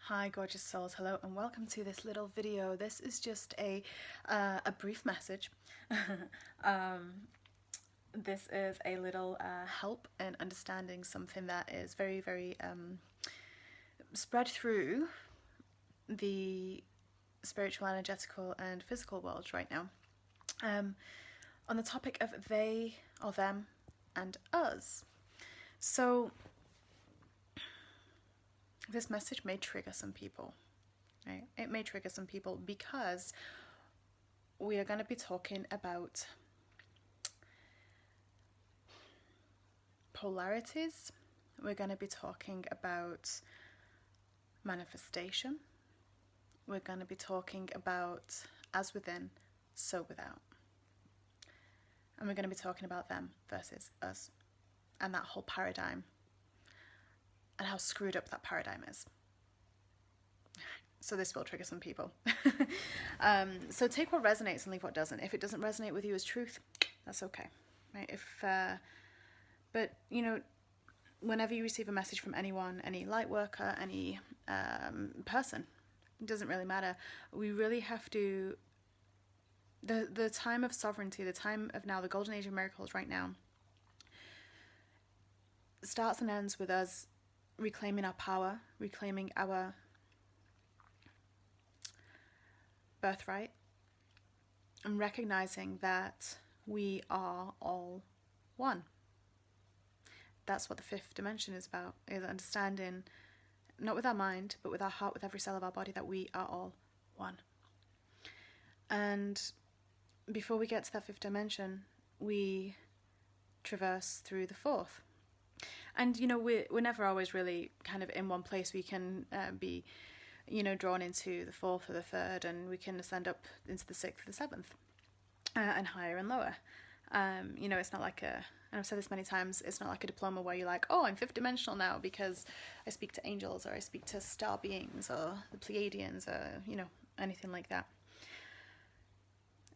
Hi gorgeous souls, hello and welcome to this little video. This is just a brief message. This is a little help in understanding something that is very, very spread through the spiritual, energetical and physical worlds right now. On the topic of they or them and us. So this message may trigger some people, right? It may trigger some people because we are going to be talking about polarities. We're going to be talking about manifestation. We're going to be talking about as within, so without. And we're going to be talking about them versus us and that whole paradigm and how screwed up that paradigm is. So this will trigger some people. So take what resonates and leave what doesn't. If it doesn't resonate with you as truth, that's okay, right? But you know, whenever you receive a message from anyone, any light worker, any person, it doesn't really matter. We really have to. The time of sovereignty, the time of now, the golden age of miracles right now, starts and ends with us reclaiming our power, reclaiming our birthright, and recognizing that we are all one. That's what the fifth dimension is about, is understanding, not with our mind, but with our heart, with every cell of our body, that we are all one. And before we get to that fifth dimension, we traverse through the fourth. And, you know, we're never always really kind of in one place. We can be, you know, drawn into the fourth or the third, and we can ascend up into the sixth or the seventh, and higher and lower. You know, it's not like and I've said this many times, it's not like a diploma where you're like, oh, I'm fifth dimensional now because I speak to angels or I speak to star beings or the Pleiadians or, you know, anything like that.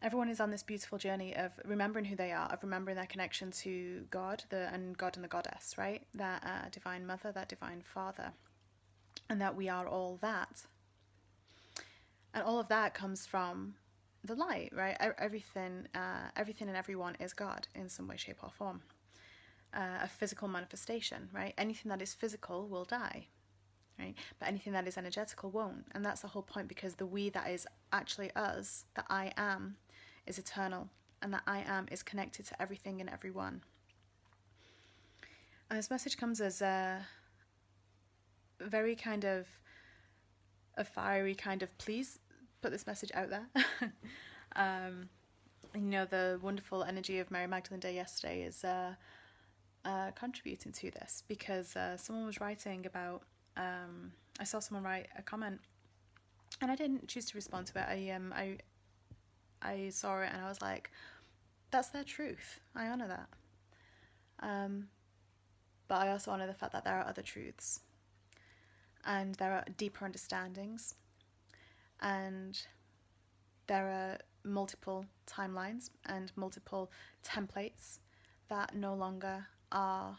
Everyone is on this beautiful journey of remembering who they are, of remembering their connection to God, and God and the goddess, right? That divine mother, that divine father, and that we are all that. And all of that comes from the light, right? Everything and everyone is God in some way, shape or form. A physical manifestation, right? Anything that is physical will die, right? But anything that is energetical won't. And that's the whole point, because the we that is actually us, the I am, is eternal, and that I am is connected to everything and everyone. And this message comes as a very kind of a fiery kind of, please put this message out there. You know, the wonderful energy of Mary Magdalene Day yesterday is contributing to this, because someone was writing about, I saw someone write a comment and I didn't choose to respond to it. I saw it and I was like, that's their truth. I honour that. But I also honour the fact that there are other truths, and there are deeper understandings, and there are multiple timelines and multiple templates that no longer are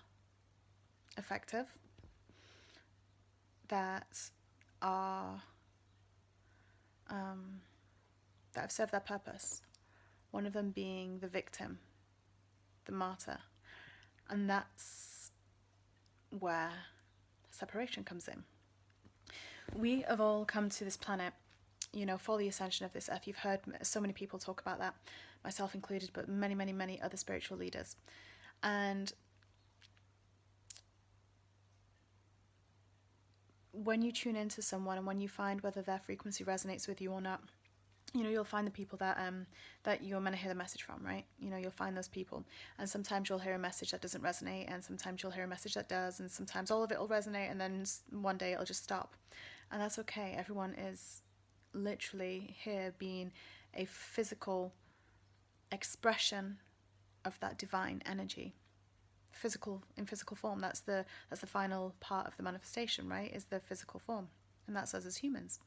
effective, that are that have served their purpose. One of them being the victim, the martyr. And that's where separation comes in. We have all come to this planet, you know, for the ascension of this earth. You've heard so many people talk about that, myself included, but many, many, many other spiritual leaders. And when you tune into someone and when you find whether their frequency resonates with you or not, you know, you'll find the people that you're meant to hear the message from, right? You know, you'll find those people. And sometimes you'll hear a message that doesn't resonate, and sometimes you'll hear a message that does, and sometimes all of it will resonate, and then one day it'll just stop. And that's okay. Everyone is literally here being a physical expression of that divine energy. In physical form. That's the final part of the manifestation, right? Is the physical form. And that's us as humans.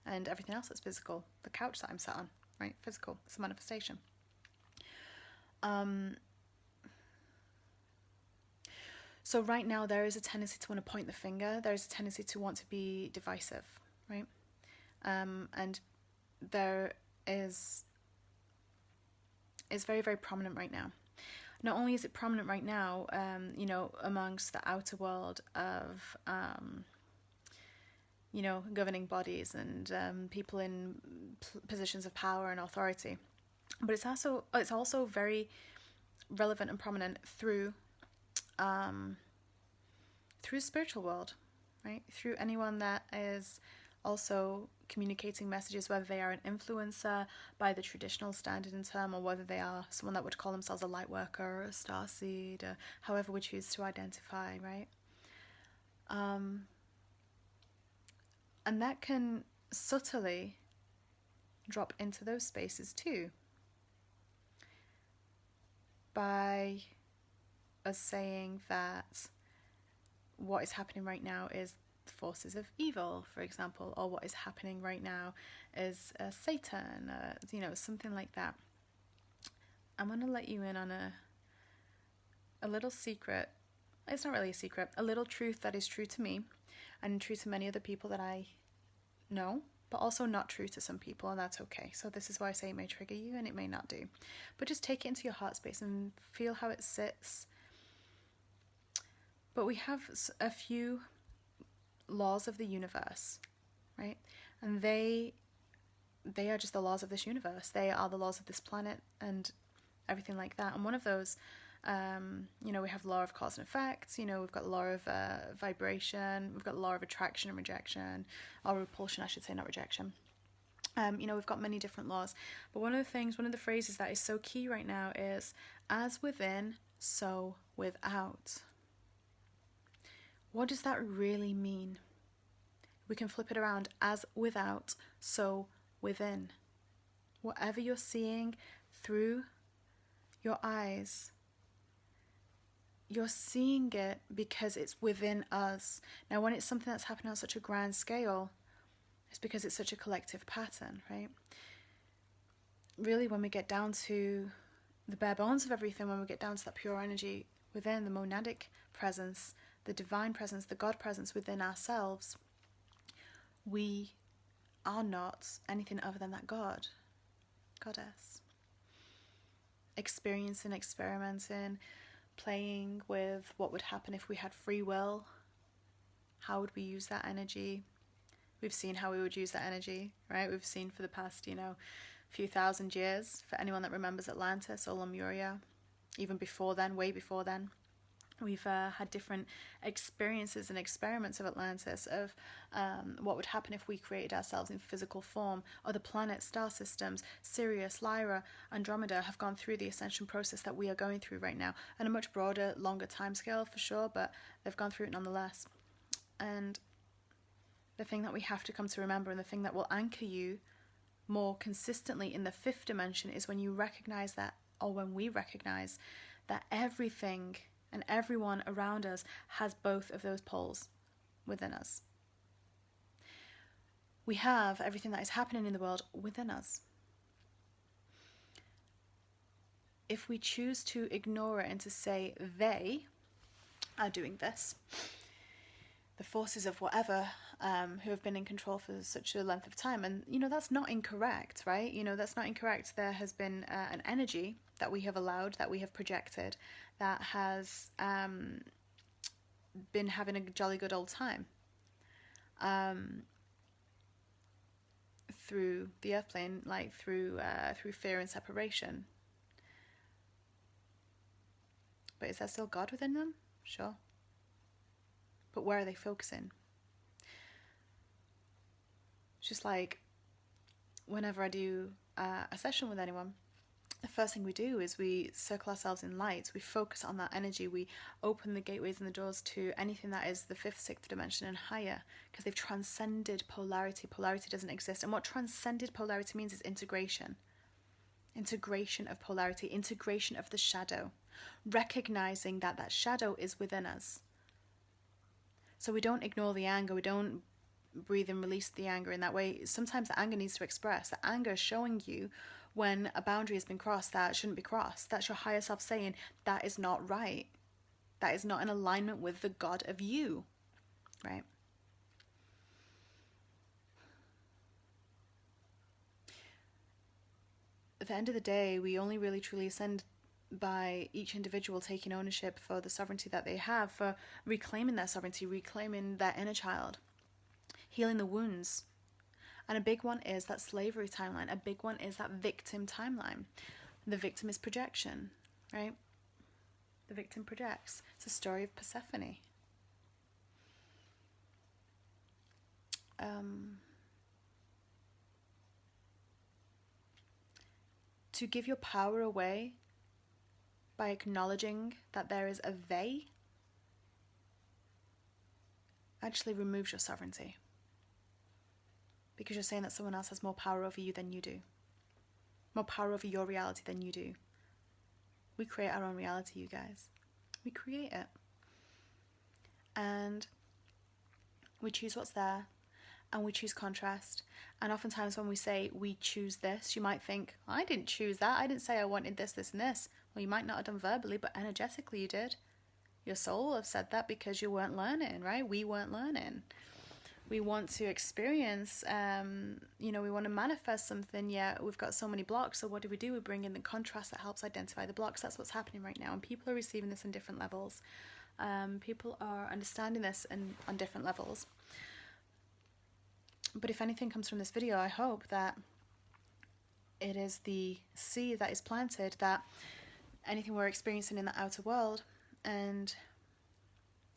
And everything else that's physical, the couch that I'm sat on, right? Physical, it's a manifestation. So right now there is a tendency to want to point the finger. There is a tendency to want to be divisive. right? And there is very, very prominent right now. Not only is it prominent right now, amongst the outer world of, governing bodies and people in positions of power and authority, but it's also very relevant and prominent through spiritual world, right? Through anyone that is also communicating messages, whether they are an influencer by the traditional standard and term, or whether they are someone that would call themselves a light worker or a starseed, or however we choose to identify, right? And that can subtly drop into those spaces too, by us saying that what is happening right now is forces of evil, for example, or what is happening right now is Satan, something like that. I'm going to let you in on a little secret. It's not really a secret, a little truth that is true to me and true to many other people that I know, but also not true to some people, and that's okay. So this is why I say it may trigger you and it may not do, but just take it into your heart space and feel how it sits. But we have a few laws of the universe, right? And they are just the laws of this universe. They are the laws of this planet and everything like that. And one of those, we have the law of cause and effect. We've got the law of vibration. We've got the law of attraction and rejection, or repulsion, I should say, not rejection. We've got many different laws. But one of the phrases that is so key right now is, as within, so without. What does that really mean? We can flip it around. As without, so within. Whatever you're seeing through your eyes, you're seeing it because it's within us. Now, when it's something that's happening on such a grand scale, it's because it's such a collective pattern, right? Really, when we get down to the bare bones of everything, when we get down to that pure energy within, the monadic presence, the divine presence, the God presence within ourselves, we are not anything other than that God, goddess. Experiencing, experimenting, playing with what would happen if we had free will. How would we use that energy? We've seen how we would use that energy, right? We've seen for the past, few thousand years, for anyone that remembers Atlantis or Lemuria, even before then, way before then. We've had different experiences and experiments of Atlantis, of what would happen if we created ourselves in physical form. Other planets, star systems, Sirius, Lyra, Andromeda have gone through the ascension process that we are going through right now, on a much broader, longer timescale for sure, but they've gone through it nonetheless. And the thing that we have to come to remember, and the thing that will anchor you more consistently in the fifth dimension, is when you recognize that, or when we recognize that everything and everyone around us has both of those poles within us. We have everything that is happening in the world within us. If we choose to ignore it and to say they are doing this, the forces of whatever, who have been in control for such a length of time, and that's not incorrect, right? That's not incorrect. There has been an energy that we have allowed, that we have projected, that has been having a jolly good old time through the earth plane, like through fear and separation. But is there still God within them? Sure. But where are they focusing? It's just like whenever I do a session with anyone, the first thing we do is we circle ourselves in light. We focus on that energy. We open the gateways and the doors to anything that is the fifth, sixth dimension and higher, because they've transcended polarity. Polarity doesn't exist. And what transcended polarity means is integration. Integration of polarity, integration of the shadow, recognizing that that shadow is within us. So we don't ignore the anger. We don't breathe and release the anger in that way. Sometimes the anger needs to express. The anger is showing you when a boundary has been crossed that shouldn't be crossed. That's your higher self saying, that is not right. That is not in alignment with the God of you, right? at the end of the day, we only really truly ascend by each individual taking ownership for the sovereignty that they have, for reclaiming their sovereignty, reclaiming their inner child, healing the wounds. And a big one is that slavery timeline. A big one is that victim timeline. The victim is projection, right? The victim projects. It's a story of Persephone. To give your power away by acknowledging that there is a they actually removes your sovereignty. Because you're saying that someone else has more power over you than you do. More power over your reality than you do. We create our own reality, you guys. We create it. And we choose what's there. And we choose contrast. And oftentimes when we say we choose this, you might think, I didn't choose that. I didn't say I wanted this, this, and this. Well, you might not have done verbally, but energetically you did. Your soul have said that because you weren't learning, right? We weren't learning. We want to experience, we want to manifest something, yet we've got so many blocks. So what do? We bring in the contrast that helps identify the blocks. That's what's happening right now. And people are receiving this in different levels. People are understanding this on different levels. But if anything comes from this video, I hope that it is the seed that is planted, that anything we're experiencing in the outer world, and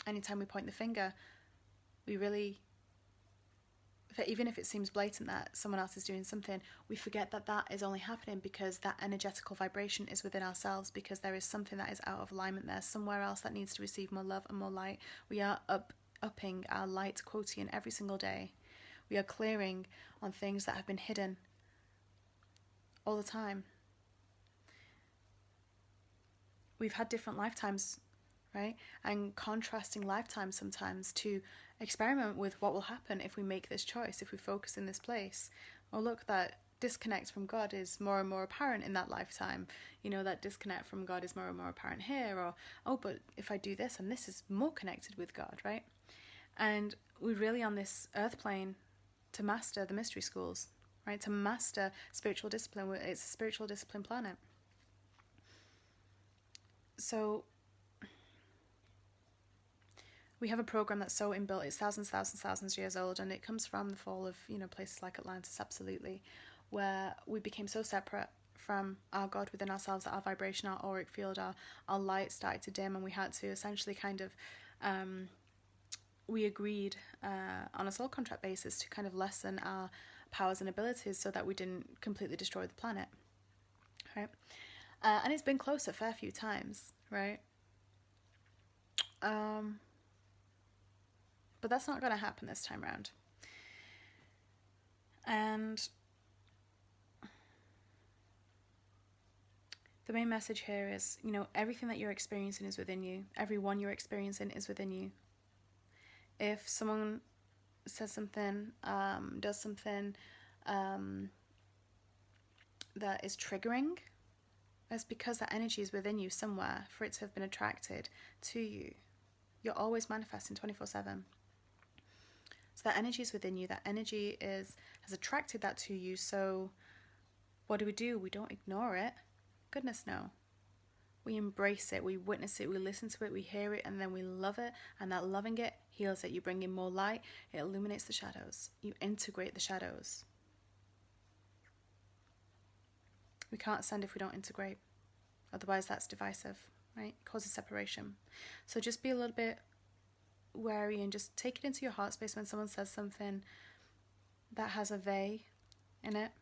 anytime we point the finger, we really, even if it seems blatant that someone else is doing something, we forget that that is only happening because that energetical vibration is within ourselves, because there is something that is out of alignment there, somewhere else that needs to receive more love and more light. We are upping our light quotient every single day. We are clearing on things that have been hidden all the time. We've had different lifetimes, right? And contrasting lifetimes sometimes to experiment with what will happen if we make this choice, if we focus in this place. Oh, look, that disconnect from God is more and more apparent in that lifetime. That disconnect from God is more and more apparent here. Or, oh, but if I do this, and this is more connected with God, right? And we're really on this earth plane to master the mystery schools, right? To master spiritual discipline. It's a spiritual discipline planet. So we have a program that's so inbuilt. It's thousands years old, and it comes from the fall of, places like Atlantis, absolutely, where we became so separate from our God within ourselves that our vibration, our auric field, our light started to dim, and we had to essentially kind of we agreed on a soul contract basis to kind of lessen our powers and abilities so that we didn't completely destroy the planet, right? And it's been close a fair few times, right? But that's not going to happen this time around. And the main message here is, everything that you're experiencing is within you. Everyone you're experiencing is within you. If someone says something, does something that is triggering, it's because that energy is within you somewhere for it to have been attracted to you. You're always manifesting 24/7. So that energy is within you. That energy has attracted that to you. So what do? We don't ignore it. Goodness no. We embrace it, we witness it, we listen to it, we hear it, and then we love it. And that loving it heals it. You bring in more light, it illuminates the shadows. You integrate the shadows. We can't ascend if we don't integrate. Otherwise that's divisive, right? It causes separation. So just be a little bit wary and just take it into your heart space when someone says something that has a they in it.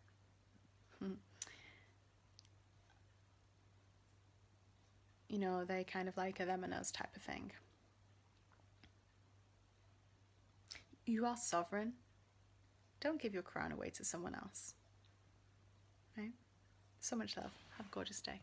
They kind of like a them and us type of thing. You are sovereign. Don't give your crown away to someone else. Right? So much love. Have a gorgeous day.